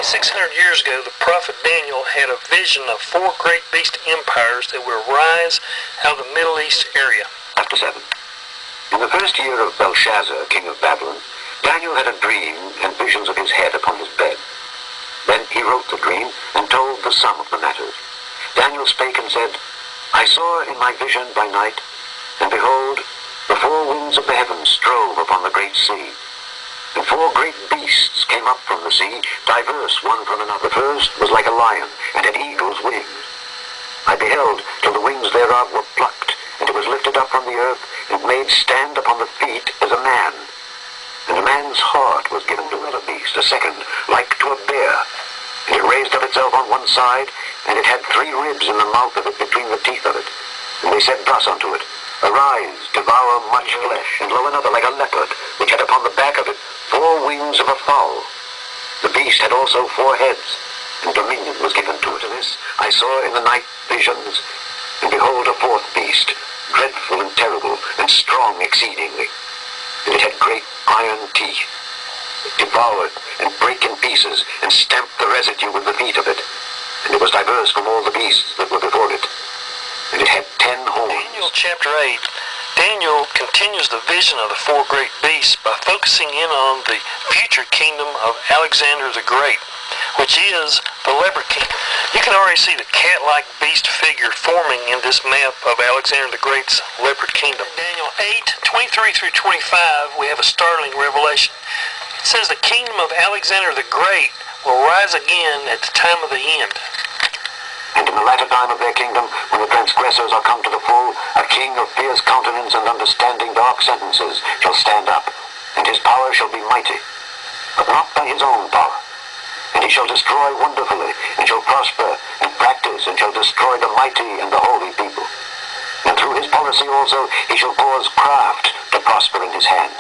600 years ago, the prophet Daniel had a vision of four great beast empires that would rise out of the Middle East area. Chapter 7. In the first year of Belshazzar, king of Babylon, Daniel had a dream and visions of his head upon his bed. Then he wrote the dream and told the sum of the matters. Daniel spake and said, I saw in my vision by night, and behold, the four winds of the heavens strove upon the great sea. And four great beasts came up from the sea, diverse one from another. The first was like a lion, and had eagle's wings. I beheld till the wings thereof were plucked, and it was lifted up from the earth, and made stand upon the feet as a man. And a man's heart was given to another beast, a second, like to a bear. And it raised up itself on one side, and it had 3 ribs in the mouth of it between the teeth of it. And they said thus unto it, Arise, devour much flesh. And lo, another like a leopard, which had upon the back of it 4 wings of a fowl. The beast had also 4 heads, and dominion was given to it. And this I saw in the night visions, and behold a 4th beast, dreadful and terrible, and strong exceedingly. And it had great iron teeth. It devoured and brake in pieces, and stamped the residue with the feet of it. And it was diverse from all the beasts that were before it. And it had 10 horns. Daniel chapter 8, Daniel continues the vision of the 4 great beasts by focusing in on the future kingdom of Alexander the Great, which is the leopard kingdom. You can already see the cat-like beast figure forming in this map of Alexander the Great's leopard kingdom. Daniel 8:23 through 25, we have a startling revelation. It says the kingdom of Alexander the Great will rise again at the time of the end. And in the latter time of their kingdom, when the transgressors are come to the full, a king of fierce countenance and understanding dark sentences shall stand up, and his power shall be mighty, but not by his own power. And he shall destroy wonderfully, and shall prosper, and practice, and shall destroy the mighty and the holy people. And through his policy also he shall cause craft to prosper in his hand.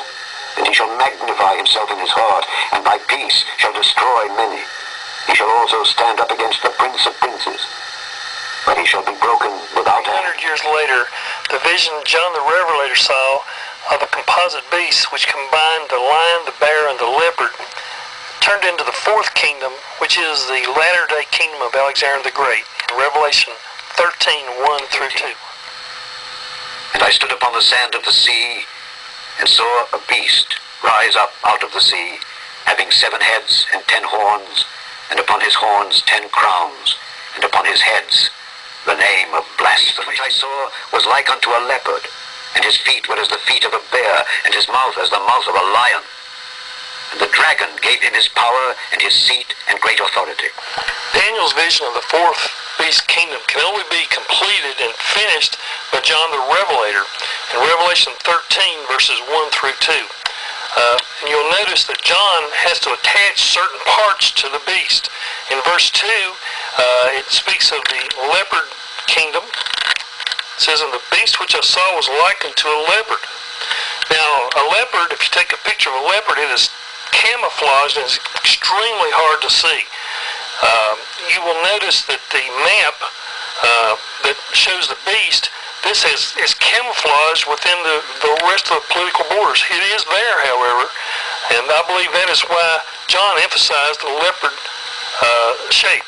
And he shall magnify himself in his heart, and by peace shall destroy many. He shall also stand up against the prince of princes, but he shall be broken without end. 100 years later, the vision John the Revelator saw of a composite beast which combined the lion, the bear, and the leopard turned into the 4th kingdom, which is the latter-day kingdom of Alexander the Great, in Revelation 13:1 through 2. And I stood upon the sand of the sea, and saw a beast rise up out of the sea, having 7 heads and 10 horns, and upon his horns 10 crowns, and upon his heads the name of blasphemy. Which I saw was like unto a leopard, and his feet were as the feet of a bear, and his mouth as the mouth of a lion. And the dragon gave him his power, and his seat, and great authority. Daniel's vision of the 4th beast kingdom can only be completed and finished by John the Revelator in Revelation 13, verses 1 through 2. And you'll notice that John has to attach certain parts to the beast. In verse 2, it speaks of the leopard kingdom. It says, And the beast which I saw was likened to a leopard. Now, a leopard, if you take a picture of a leopard, it is camouflaged and is extremely hard to see. You will notice that the map that shows the beast, this is camouflaged within the rest of the political borders. It is there, however, and I believe that is why John emphasized the leopard shape.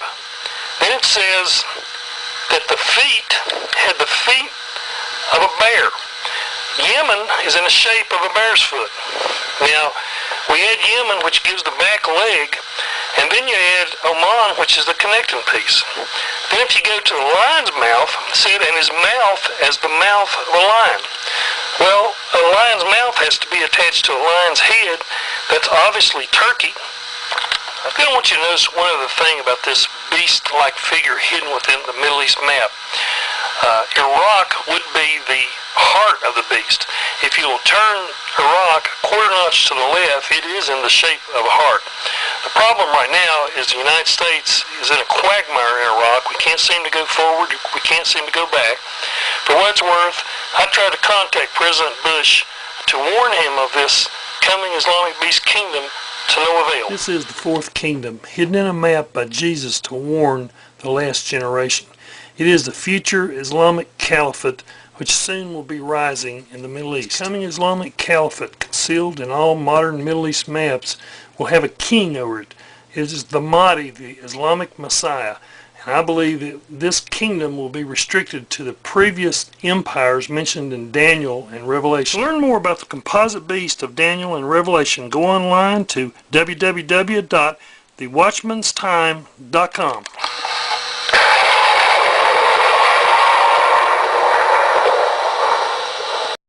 Then it says that the feet had the feet of a bear. Yemen is in the shape of a bear's foot. Now, we add Yemen, which gives the back leg, and then you add Oman, which is the connecting piece. Then if you go to the lion's mouth, see it, and his mouth as the mouth of a lion. Well, a lion's mouth has to be attached to a lion's head. That's obviously Turkey. I do want you to notice one other thing about this beast-like figure hidden within the Middle East map. Iraq would be the heart of the beast. If you will turn Iraq a quarter notch to the left, it is in the shape of a heart. The problem right now is the United States is in a quagmire in Iraq. We can't seem to go forward. We can't seem to go back. For what it's worth, I tried to contact President Bush to warn him of this coming Islamic beast kingdom to no avail. This is the 4th kingdom, hidden in a map by Jesus to warn the last generation. It is the future Islamic Caliphate which soon will be rising in the Middle East. The coming Islamic Caliphate, concealed in all modern Middle East maps, will have a king over it, is the Mahdi, the Islamic Messiah. And I believe that this kingdom will be restricted to the previous empires mentioned in Daniel and Revelation. To learn more about the composite beast of Daniel and Revelation, go online to www.thewatchmanstime.com.